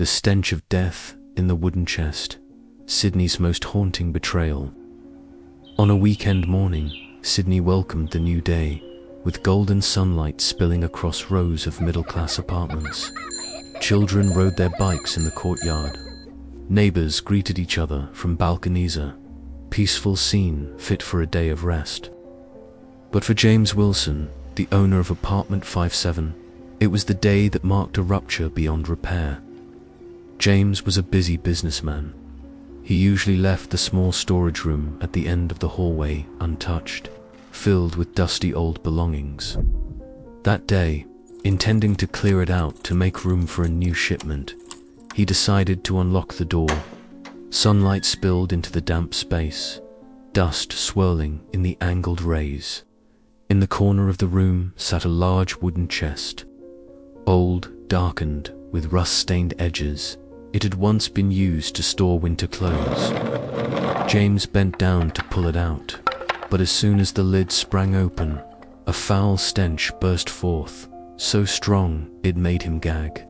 The stench of death in the wooden chest, Sydney's most haunting betrayal. On a weekend morning, Sydney welcomed the new day, with golden sunlight spilling across rows of middle-class apartments. Children rode their bikes in the courtyard. Neighbors greeted each other from balconies, a peaceful scene fit for a day of rest. But for James Wilson, the owner of apartment 57, it was the day that marked a rupture beyond repair. James was a busy businessman. He usually left the small storage room at the end of the hallway untouched, filled with dusty old belongings. That day, intending to clear it out to make room for a new shipment, he decided to unlock the door. Sunlight spilled into the damp space, dust swirling in the angled rays. In the corner of the room sat a large wooden chest. Old, darkened, with rust-stained edges, it had once been used to store winter clothes. James bent down to pull it out, but as soon as the lid sprang open, a foul stench burst forth, so strong it made him gag.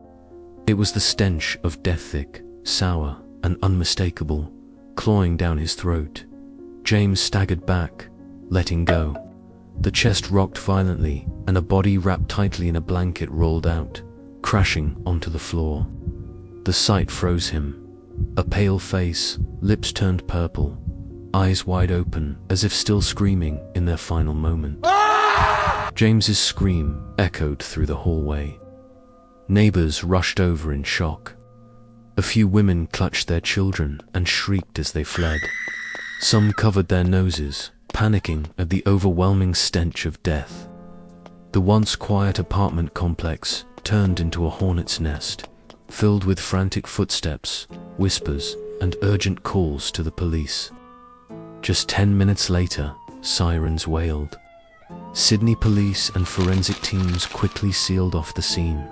It was the stench of death, thick, sour, and unmistakable, clawing down his throat. James staggered back, letting go. The chest rocked violently, and a body wrapped tightly in a blanket rolled out, crashing onto the floor. The sight froze him. A pale face, lips turned purple, eyes wide open as if still screaming in their final moment. James's scream echoed through the hallway. Neighbors rushed over in shock. A few women clutched their children and shrieked as they fled. Some covered their noses, panicking at the overwhelming stench of death. The once quiet apartment complex turned into a hornet's nest, filled with frantic footsteps, whispers, and urgent calls to the police. Just 10 minutes later, sirens wailed. Sydney police and forensic teams quickly sealed off the scene.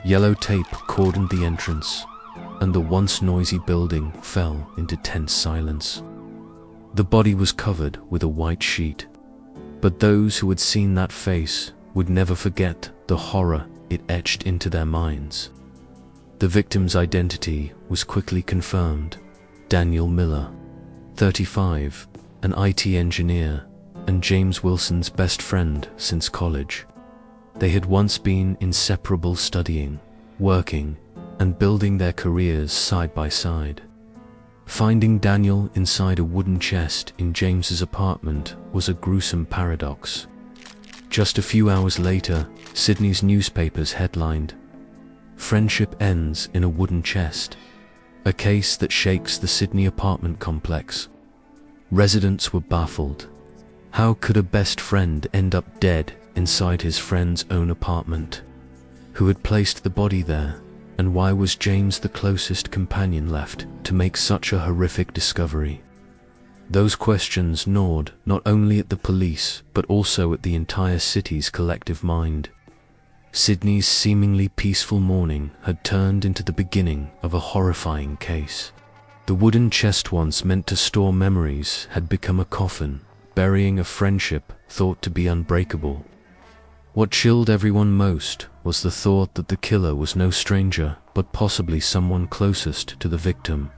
Yellow tape cordoned the entrance, and the once noisy building fell into tense silence. The body was covered with a white sheet, but those who had seen that face would never forget the horror it etched into their minds. The victim's identity was quickly confirmed: Daniel Miller, 35, an IT engineer, and James Wilson's best friend since college. They had once been inseparable, studying, working, and building their careers side by side. Finding Daniel inside a wooden chest in James's apartment was a gruesome paradox. Just a few hours later, Sydney's newspapers headlined, "Friendship ends in a wooden chest," a case that shakes the Sydney apartment complex. Residents were baffled. How could a best friend end up dead inside his friend's own apartment? Who had placed the body there, and why was James the closest companion left to make such a horrific discovery? Those questions gnawed not only at the police but also at the entire city's collective mind. Sydney's seemingly peaceful morning had turned into the beginning of a horrifying case. The wooden chest once meant to store memories had become a coffin, burying a friendship thought to be unbreakable. What chilled everyone most was the thought that the killer was no stranger, but possibly someone closest to the victim.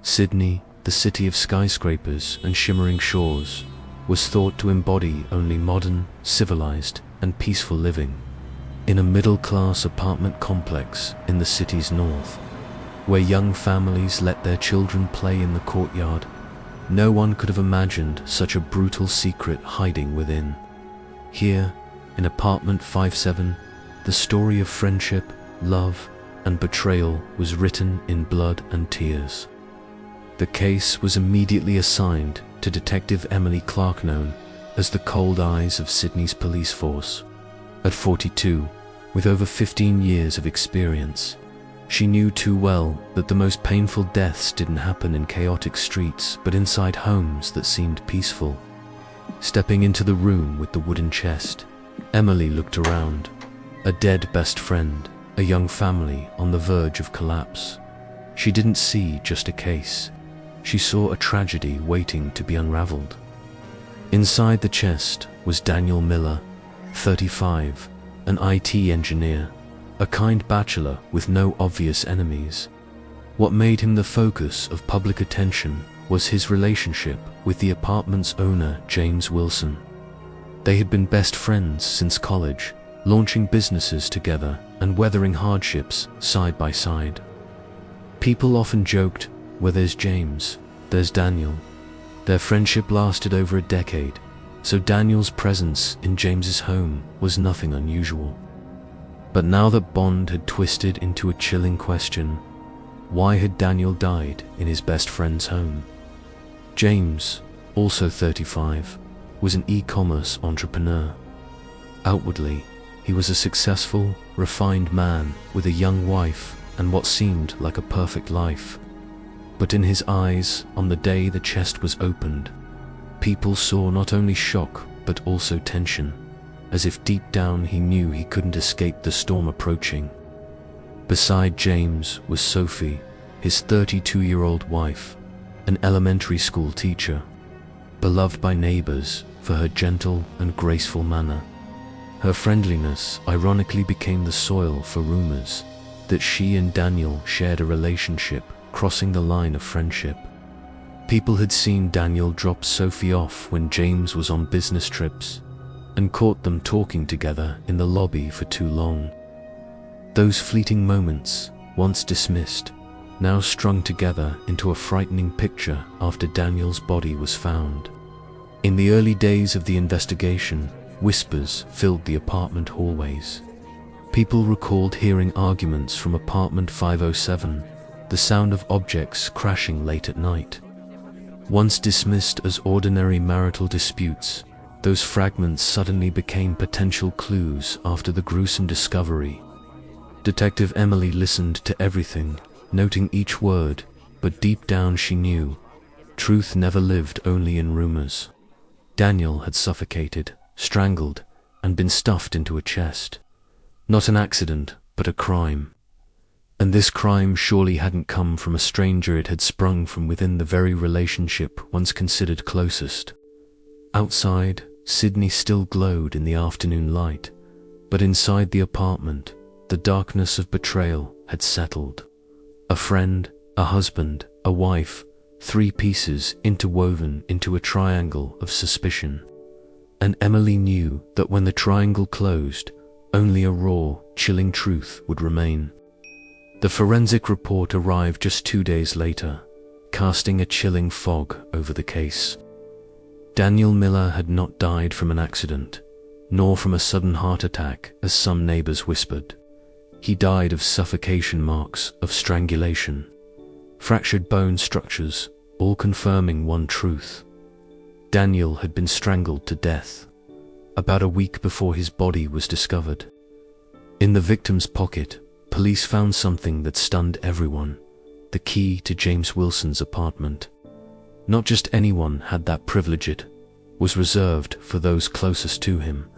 Sydney, the city of skyscrapers and shimmering shores, was thought to embody only modern, civilized, and peaceful living. In a middle-class apartment complex in the city's north, where young families let their children play in the courtyard, no one could have imagined such a brutal secret hiding within. Here, in apartment 57, the story of friendship, love, and betrayal was written in blood and tears. The case was immediately assigned to Detective Emily Clark, known as the Cold Eyes of Sydney's police force. At 42, with over 15 years of experience, she knew too well that the most painful deaths didn't happen in chaotic streets but inside homes that seemed peaceful. Stepping into the room with the wooden chest, Emily looked around. A dead best friend, a young family on the verge of collapse. She didn't see just a case. She saw a tragedy waiting to be unraveled. Inside the chest was Daniel Miller, 35, an IT engineer, a kind bachelor with no obvious enemies. What made him the focus of public attention was his relationship with the apartment's owner, James Wilson. They had been best friends since college, launching businesses together and weathering hardships side by side. People often joked, "Where there's James, there's Daniel." Their friendship lasted over a decade, so Daniel's presence in James's home was nothing unusual. But now that bond had twisted into a chilling question, why had Daniel died in his best friend's home? James, also 35, was an e-commerce entrepreneur. Outwardly, he was a successful, refined man with a young wife and what seemed like a perfect life. But in his eyes, on the day the chest was opened, people saw not only shock but also tension, as if deep down he knew he couldn't escape the storm approaching. Beside James was Sophie, his 32-year-old wife, an elementary school teacher, beloved by neighbors for her gentle and graceful manner. Her friendliness ironically became the soil for rumors that she and Daniel shared a relationship crossing the line of friendship. People had seen Daniel drop Sophie off when James was on business trips and caught them talking together in the lobby for too long. Those fleeting moments, once dismissed, now strung together into a frightening picture after Daniel's body was found. In the early days of the investigation, whispers filled the apartment hallways. People recalled hearing arguments from apartment 507, the sound of objects crashing late at night. Once dismissed as ordinary marital disputes, those fragments suddenly became potential clues after the gruesome discovery. Detective Emily listened to everything, noting each word, but deep down she knew, truth never lived only in rumors. Daniel had suffocated, strangled, and been stuffed into a chest. Not an accident, but a crime. And this crime surely hadn't come from a stranger, it had sprung from within the very relationship once considered closest. Outside, Sydney still glowed in the afternoon light, but inside the apartment, the darkness of betrayal had settled. A friend, a husband, a wife, three pieces interwoven into a triangle of suspicion. And Emily knew that when the triangle closed, only a raw, chilling truth would remain. The forensic report arrived just 2 days later, casting a chilling fog over the case. Daniel Miller had not died from an accident, nor from a sudden heart attack, as some neighbors whispered. He died of suffocation marks of strangulation, fractured bone structures, all confirming one truth. Daniel had been strangled to death, about a week before his body was discovered. In the victim's pocket, police found something that stunned everyone: the key to James Wilson's apartment. Not just anyone had that privilege, it was reserved for those closest to him.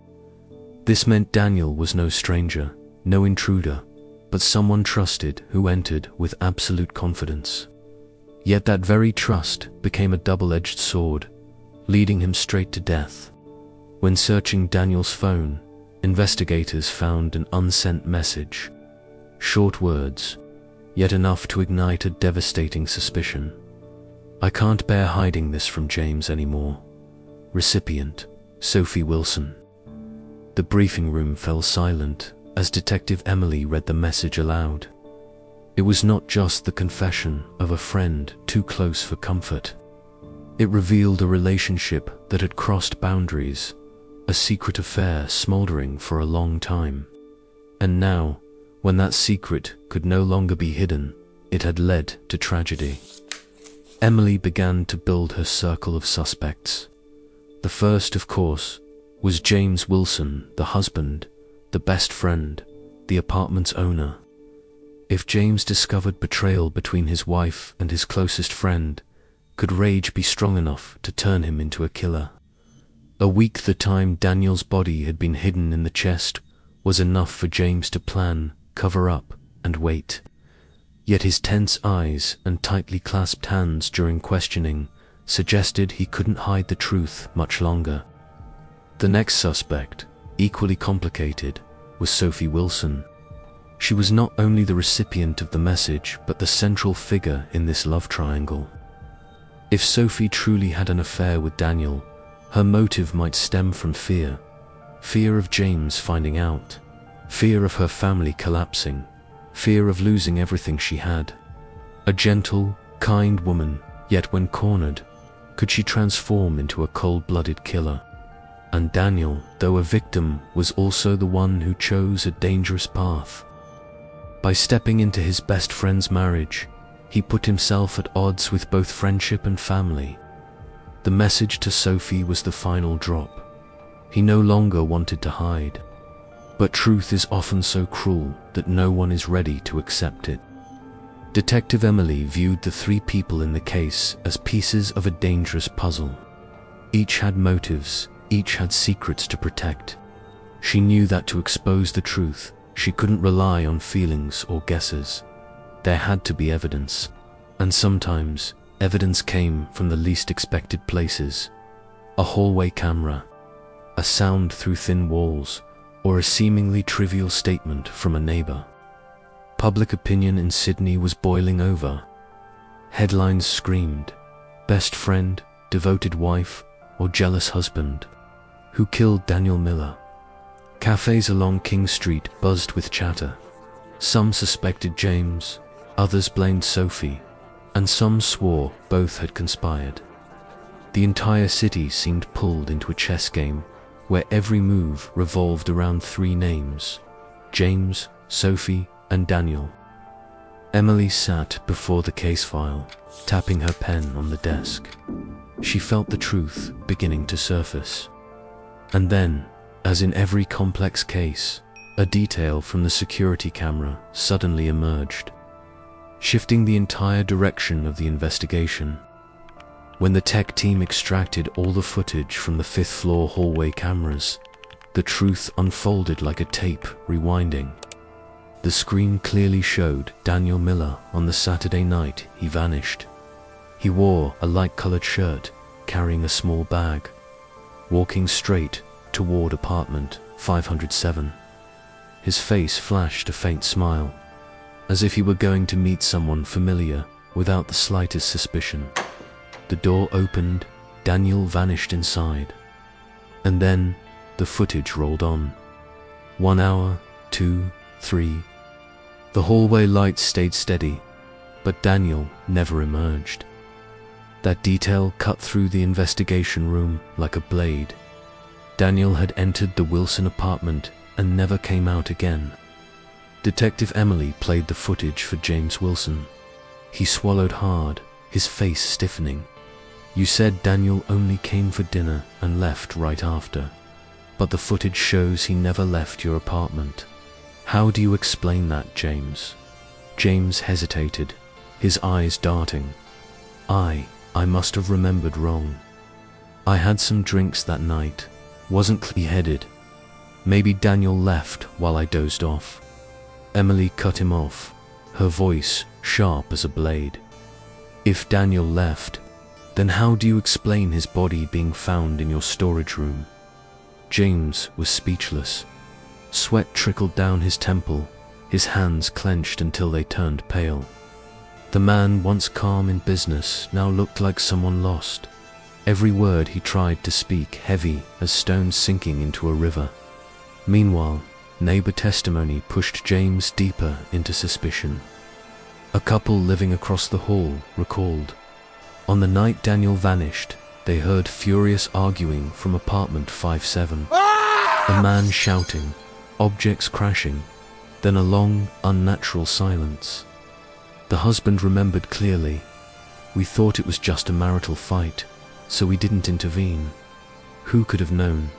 This meant Daniel was no stranger, no intruder, but someone trusted who entered with absolute confidence. Yet that very trust became a double-edged sword, leading him straight to death. When searching Daniel's phone, investigators found an unsent message. Short words, yet enough to ignite a devastating suspicion. "I can't bear hiding this from James anymore. Recipient, Sophie Wilson." The briefing room fell silent as Detective Emily read the message aloud. It was not just the confession of a friend too close for comfort. It revealed a relationship that had crossed boundaries, a secret affair smoldering for a long time. And now, when that secret could no longer be hidden, it had led to tragedy. Emily began to build her circle of suspects. The first, of course, was James Wilson, the husband, the best friend, the apartment's owner. If James discovered betrayal between his wife and his closest friend, could rage be strong enough to turn him into a killer? A week, the time Daniel's body had been hidden in the chest, was enough for James to plan, cover up, and wait. Yet his tense eyes and tightly clasped hands during questioning suggested he couldn't hide the truth much longer. The next suspect, equally complicated, was Sophie Wilson. She was not only the recipient of the message, but the central figure in this love triangle. If Sophie truly had an affair with Daniel, her motive might stem from fear. Fear of James finding out. Fear of her family collapsing. Fear of losing everything she had. A gentle, kind woman, yet when cornered, could she transform into a cold-blooded killer? And Daniel, though a victim, was also the one who chose a dangerous path. By stepping into his best friend's marriage, he put himself at odds with both friendship and family. The message to Sophie was the final drop. He no longer wanted to hide. But truth is often so cruel that no one is ready to accept it. Detective Emily viewed the three people in the case as pieces of a dangerous puzzle. Each had motives, each had secrets to protect. She knew that to expose the truth, she couldn't rely on feelings or guesses. There had to be evidence. And sometimes, evidence came from the least expected places. A hallway camera, a sound through thin walls, or a seemingly trivial statement from a neighbor. Public opinion in Sydney was boiling over. Headlines screamed, best friend, devoted wife, or jealous husband. Who killed Daniel Miller? Cafes along King Street buzzed with chatter. Some suspected James, others blamed Sophie, and some swore both had conspired. The entire city seemed pulled into a chess game where every move revolved around three names: James, Sophie, and Daniel. Emily sat before the case file, tapping her pen on the desk. She felt the truth beginning to surface. And then, as in every complex case, a detail from the security camera suddenly emerged, shifting the entire direction of the investigation. When the tech team extracted all the footage from the fifth-floor hallway cameras, the truth unfolded like a tape rewinding. The screen clearly showed Daniel Miller on the Saturday night he vanished. He wore a light-colored shirt, carrying a small bag, walking straight toward apartment 507. His face flashed a faint smile, as if he were going to meet someone familiar without the slightest suspicion. The door opened, Daniel vanished inside. And then, the footage rolled on. 1 hour, 2, 3. The hallway lights stayed steady, but Daniel never emerged. That detail cut through the investigation room like a blade. Daniel had entered the Wilson apartment and never came out again. Detective Emily played the footage for James Wilson. He swallowed hard, his face stiffening. You said Daniel only came for dinner and left right after, but the footage shows he never left your apartment. How do you explain that, James? James hesitated, his eyes darting. I must have remembered wrong. I had some drinks that night, wasn't clear-headed. Maybe Daniel left while I dozed off. Emily cut him off, her voice sharp as a blade. If Daniel left, then how do you explain his body being found in your storage room? James was speechless. Sweat trickled down his temple, his hands clenched until they turned pale. The man, once calm in business, now looked like someone lost. Every word he tried to speak heavy as stones sinking into a river. Meanwhile, neighbor testimony pushed James deeper into suspicion. A couple living across the hall recalled, on the night Daniel vanished, they heard furious arguing from apartment 57. A man shouting, objects crashing, then a long, unnatural silence. The husband remembered clearly. We thought it was just a marital fight, so we didn't intervene. Who could have known?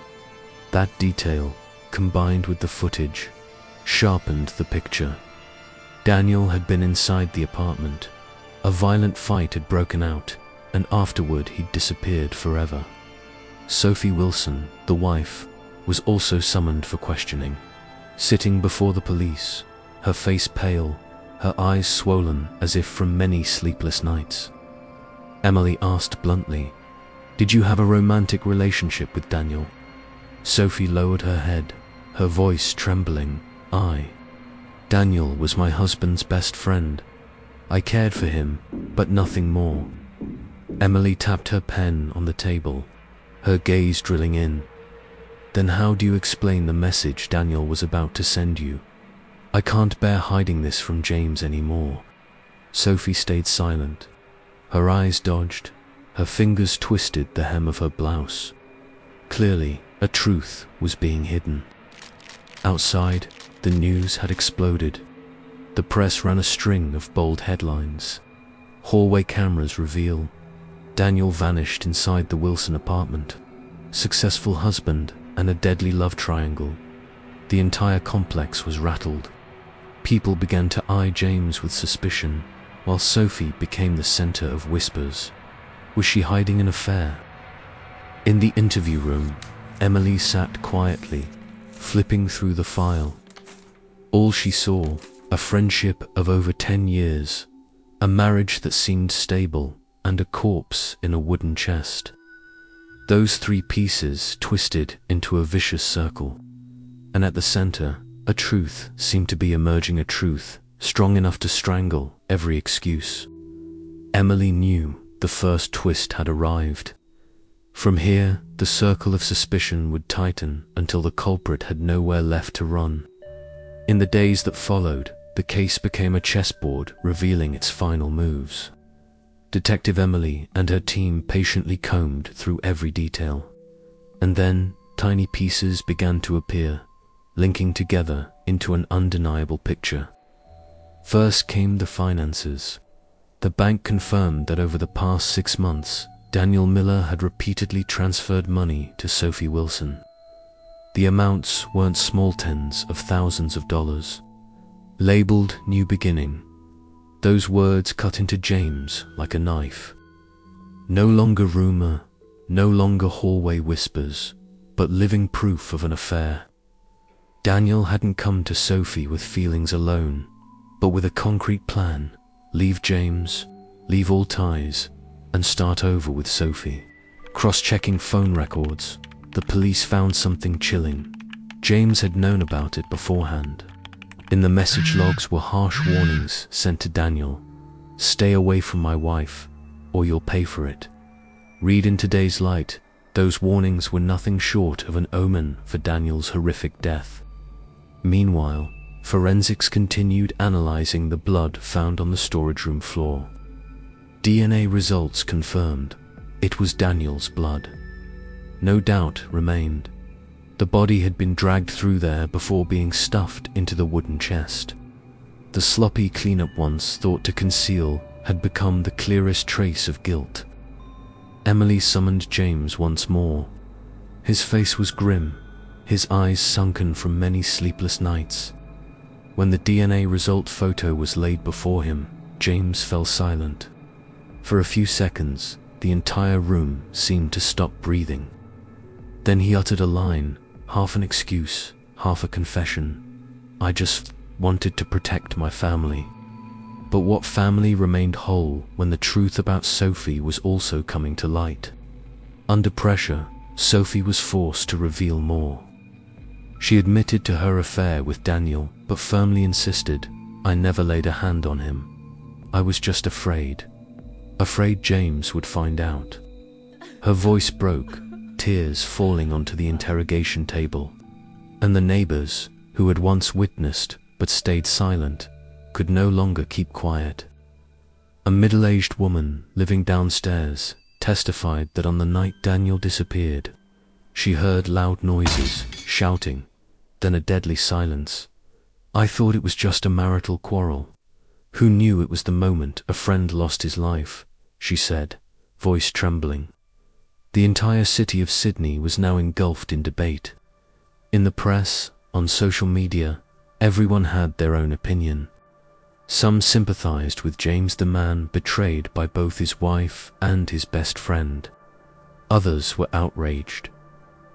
That detail, combined with the footage, sharpened the picture. Daniel had been inside the apartment. A violent fight had broken out, and afterward he'd disappeared forever. Sophie Wilson, the wife, was also summoned for questioning. Sitting before the police, her face pale, her eyes swollen as if from many sleepless nights. Emily asked bluntly, "Did you have a romantic relationship with Daniel?" Daniel was my husband's best friend. I cared for him, but nothing more. Emily tapped her pen on the table, her gaze drilling in. Then how do you explain the message Daniel was about to send you? I can't bear hiding this from James anymore. Sophie stayed silent. Her eyes dodged, her fingers twisted the hem of her blouse. Clearly, a truth was being hidden. Outside, the news had exploded. The press ran a string of bold headlines. Hallway cameras reveal Daniel vanished inside the Wilson apartment. Successful husband and a deadly love triangle. The entire complex was rattled. People began to eye James with suspicion, while Sophie became the center of whispers. Was she hiding an affair? In the interview room, Emily sat quietly, flipping through the file. All she saw, a friendship of over 10 years, a marriage that seemed stable, and a corpse in a wooden chest. Those three pieces twisted into a vicious circle, and at the center, a truth seemed to be emerging, a truth strong enough to strangle every excuse. Emily knew the first twist had arrived. From here, the circle of suspicion would tighten until the culprit had nowhere left to run. In the days that followed, the case became a chessboard revealing its final moves. Detective Emily and her team patiently combed through every detail. And then, tiny pieces began to appear, linking together into an undeniable picture. First came the finances. The bank confirmed that over the past 6 months, Daniel Miller had repeatedly transferred money to Sophie Wilson. The amounts weren't small tens of thousands of dollars. Labeled New Beginning, those words cut into James like a knife. No longer rumor, no longer hallway whispers, but living proof of an affair. Daniel hadn't come to Sophie with feelings alone, but with a concrete plan. Leave James, leave all ties, and start over with Sophie. Cross-checking phone records, the police found something chilling. James had known about it beforehand. In the message logs were harsh warnings sent to Daniel. Stay away from my wife, or you'll pay for it. Read in today's light, those warnings were nothing short of an omen for Daniel's horrific death. Meanwhile, forensics continued analyzing the blood found on the storage room floor. DNA results confirmed it was Daniel's blood. No doubt remained. The body had been dragged through there before being stuffed into the wooden chest. The sloppy cleanup once thought to conceal had become the clearest trace of guilt. Emily summoned James once more. His face was grim, his eyes sunken from many sleepless nights. When the DNA result photo was laid before him, James fell silent. For a few seconds, the entire room seemed to stop breathing. Then he uttered a line, half an excuse, half a confession. I just wanted to protect my family. But what family remained whole when the truth about Sophie was also coming to light? Under pressure, Sophie was forced to reveal more. She admitted to her affair with Daniel, but firmly insisted, I never laid a hand on him. I was just afraid. Afraid James would find out. Her voice broke, tears falling onto the interrogation table. And the neighbors, who had once witnessed but stayed silent, could no longer keep quiet. A middle-aged woman living downstairs testified that on the night Daniel disappeared, she heard loud noises, shouting, then a deadly silence. I thought it was just a marital quarrel. Who knew it was the moment a friend lost his life, she said, voice trembling. The entire city of Sydney was now engulfed in debate. In the press, on social media, everyone had their own opinion. Some sympathized with James, the man betrayed by both his wife and his best friend. Others were outraged.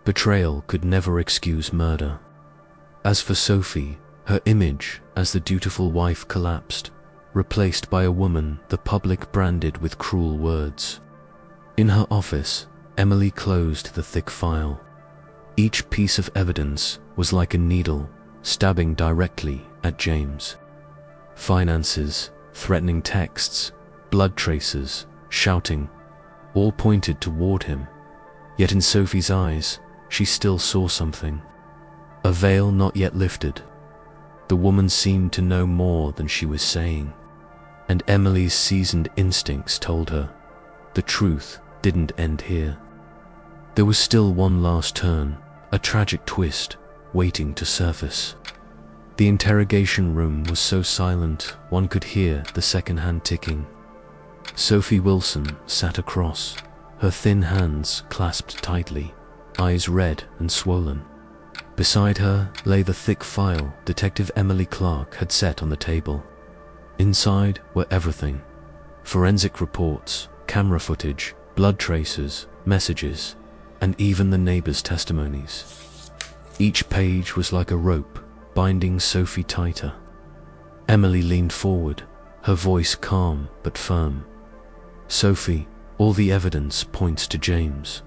Betrayal could never excuse murder. As for Sophie, her image as the dutiful wife collapsed, replaced by a woman the public branded with cruel words. In her office, Emily closed the thick file. Each piece of evidence was like a needle, stabbing directly at James. Finances, threatening texts, blood traces, shouting, all pointed toward him. Yet in Sophie's eyes, she still saw something. A veil not yet lifted. The woman seemed to know more than she was saying. And Emily's seasoned instincts told her the truth didn't end here. There was still one last turn, a tragic twist, waiting to surface. The interrogation room was so silent one could hear the second-hand ticking. Sophie Wilson sat across, her thin hands clasped tightly, eyes red and swollen. Beside her lay the thick file Detective Emily Clark had set on the table. Inside were everything: forensic reports, camera footage, blood traces, messages, and even the neighbors' testimonies. Each page was like a rope, binding Sophie tighter. Emily leaned forward, her voice calm but firm. "Sophie, all the evidence points to James,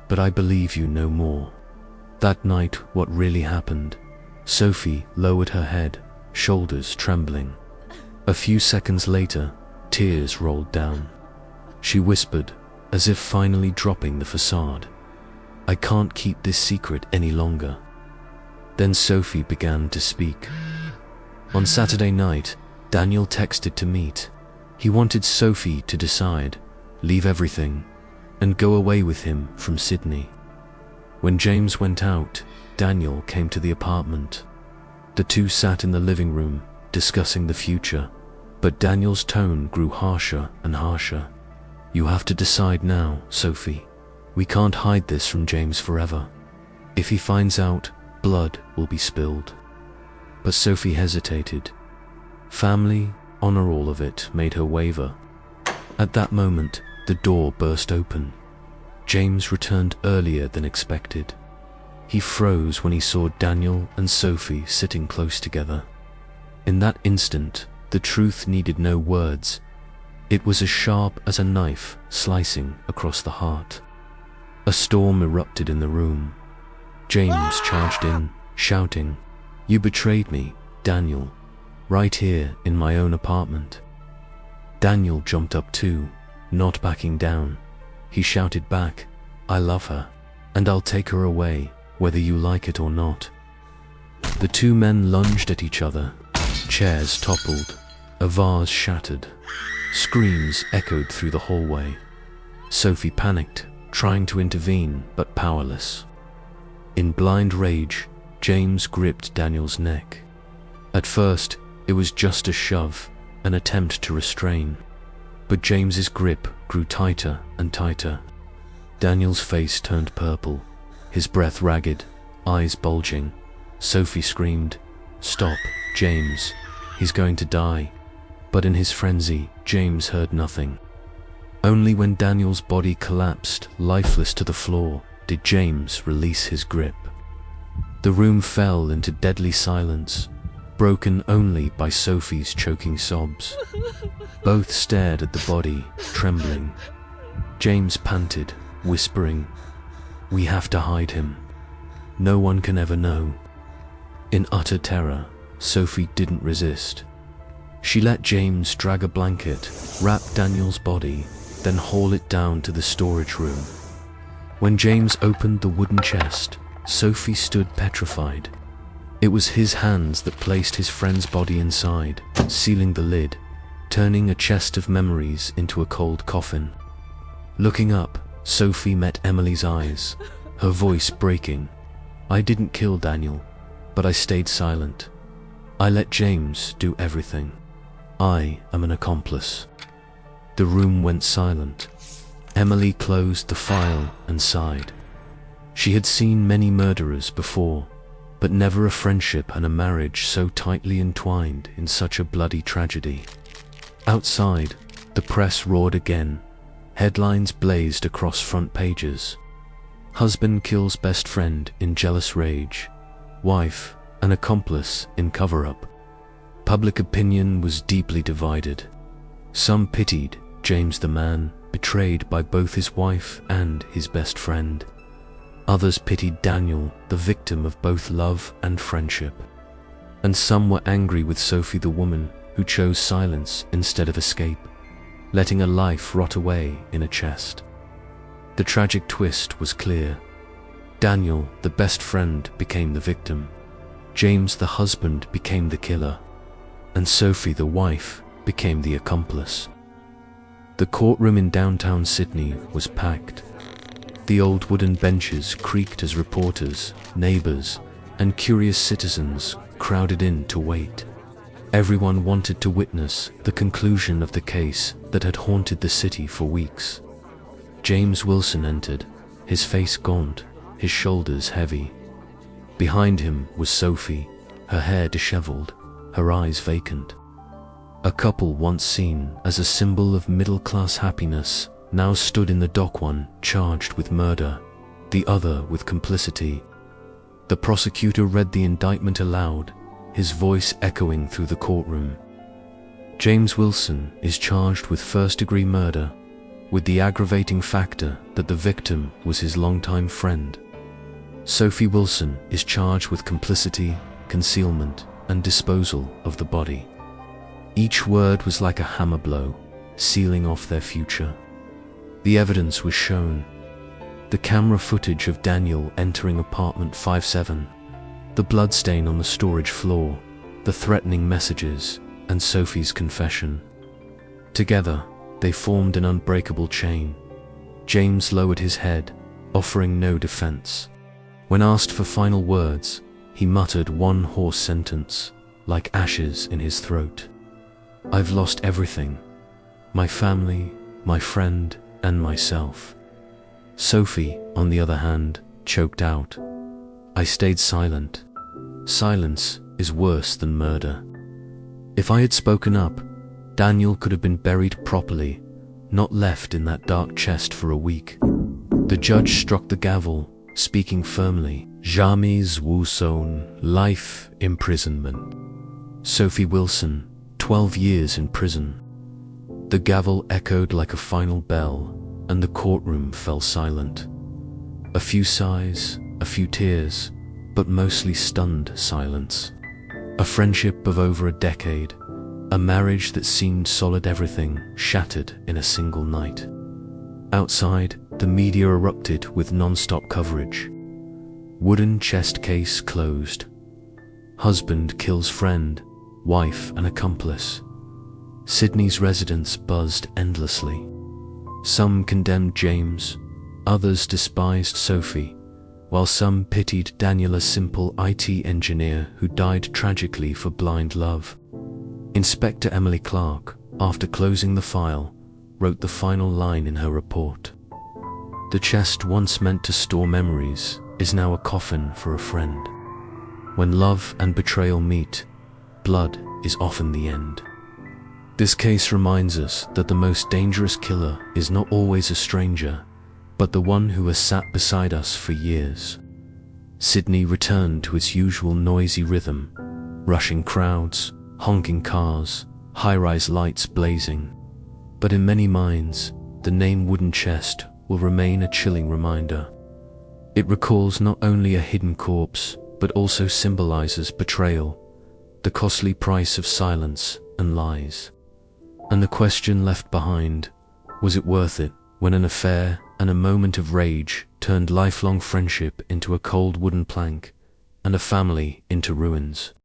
but I believe you no more." That night, what really happened? Sophie lowered her head, shoulders trembling. A few seconds later, tears rolled down. She whispered, as if finally dropping the facade, "I can't keep this secret any longer." Then Sophie began to speak. On Saturday night, Daniel texted to meet. He wanted Sophie to decide, leave everything, and go away with him from Sydney. When James went out, Daniel came to the apartment. The two sat in the living room, discussing the future, but Daniel's tone grew harsher and harsher. "You have to decide now, Sophie. We can't hide this from James forever. If he finds out, blood will be spilled." But Sophie hesitated. Family, honor, all of it made her waver. At that moment, the door burst open. James returned earlier than expected. He froze when he saw Daniel and Sophie sitting close together. In that instant, the truth needed no words. It was as sharp as a knife slicing across the heart. A storm erupted in the room. James charged in, shouting, "You betrayed me, Daniel, right here in my own apartment." Daniel jumped up too, not backing down. He shouted back, "I love her, and I'll take her away, whether you like it or not." The two men lunged at each other. Chairs toppled, a vase shattered. Screams echoed through the hallway. Sophie panicked, trying to intervene, but powerless. In blind rage, James gripped Daniel's neck. At first, it was just a shove, an attempt to restrain. But James's grip grew tighter and tighter. Daniel's face turned purple, his breath ragged, eyes bulging. Sophie screamed, "Stop, James, he's going to die." But in his frenzy, James heard nothing. Only when Daniel's body collapsed, lifeless to the floor, did James release his grip. The room fell into deadly silence, broken only by Sophie's choking sobs. Both stared at the body, trembling. James panted, whispering, "We have to hide him. No one can ever know." In utter terror, Sophie didn't resist. She let James drag a blanket, wrap Daniel's body, then haul it down to the storage room. When James opened the wooden chest, Sophie stood petrified. It was his hands that placed his friend's body inside, sealing the lid, turning a chest of memories into a cold coffin. Looking up, Sophie met Emily's eyes, her voice breaking. "I didn't kill Daniel, but I stayed silent. I let James do everything. I am an accomplice." The room went silent. Emily closed the file and sighed. She had seen many murderers before, but never a friendship and a marriage so tightly entwined in such a bloody tragedy. Outside, the press roared again. Headlines blazed across front pages. Husband kills best friend in jealous rage. Wife, an accomplice in cover-up. Public opinion was deeply divided. Some pitied James the man, betrayed by both his wife and his best friend. Others pitied Daniel, the victim of both love and friendship. and some were angry with Sophie, the woman who chose silence instead of escape, letting a life rot away in a chest. The tragic twist was clear. Daniel, the best friend, became the victim. James, the husband, became the killer. And Sophie, the wife, became the accomplice. The courtroom in downtown Sydney was packed. The old wooden benches creaked as reporters, neighbors, and curious citizens crowded in to wait. Everyone wanted to witness the conclusion of the case that had haunted the city for weeks. James Wilson entered, his face gaunt, his shoulders heavy. Behind him was Sophie, her hair disheveled, her eyes vacant. A couple once seen as a symbol of middle-class happiness now stood in the dock, one charged with murder, the other with complicity. The prosecutor read the indictment aloud, his voice echoing through the courtroom. James Wilson is charged with first-degree murder, with the aggravating factor that the victim was his longtime friend. Sophie Wilson is charged with complicity, concealment, and disposal of the body. Each word was like a hammer blow, sealing off their future. The evidence was shown. The camera footage of Daniel entering apartment 57, the bloodstain on the storage floor, the threatening messages, and Sophie's confession. Together, they formed an unbreakable chain. James lowered his head, offering no defense. When asked for final words, he muttered one hoarse sentence, like ashes in his throat. "I've lost everything. My family, my friend, and myself." Sophie, on the other hand, choked out, "I stayed silent. Silence is worse than murder. If I had spoken up, Daniel could have been buried properly, not left in that dark chest for a week." The judge struck the gavel, speaking firmly. "James Wilson, life imprisonment. Sophie Wilson, 12 years in prison." The gavel echoed like a final bell, and the courtroom fell silent. A few sighs, a few tears, but mostly stunned silence. A friendship of over a decade, a marriage that seemed solid, everything shattered in a single night. Outside, the media erupted with non-stop coverage. Wooden chest case closed. Husband kills friend, wife and accomplice. Sydney's residents buzzed endlessly. Some condemned James, others despised Sophie, while some pitied Daniel, a simple IT engineer who died tragically for blind love. Inspector Emily Clark, after closing the file, wrote the final line in her report. "The chest once meant to store memories is now a coffin for a friend. When love and betrayal meet, blood is often the end." This case reminds us that the most dangerous killer is not always a stranger, but the one who has sat beside us for years. Sydney returned to its usual noisy rhythm, rushing crowds, honking cars, high-rise lights blazing. But in many minds, the name Wooden Chest will remain a chilling reminder. It recalls not only a hidden corpse, but also symbolizes betrayal, the costly price of silence and lies. And the question left behind, was it worth it, when an affair and a moment of rage turned lifelong friendship into a cold wooden plank, and a family into ruins?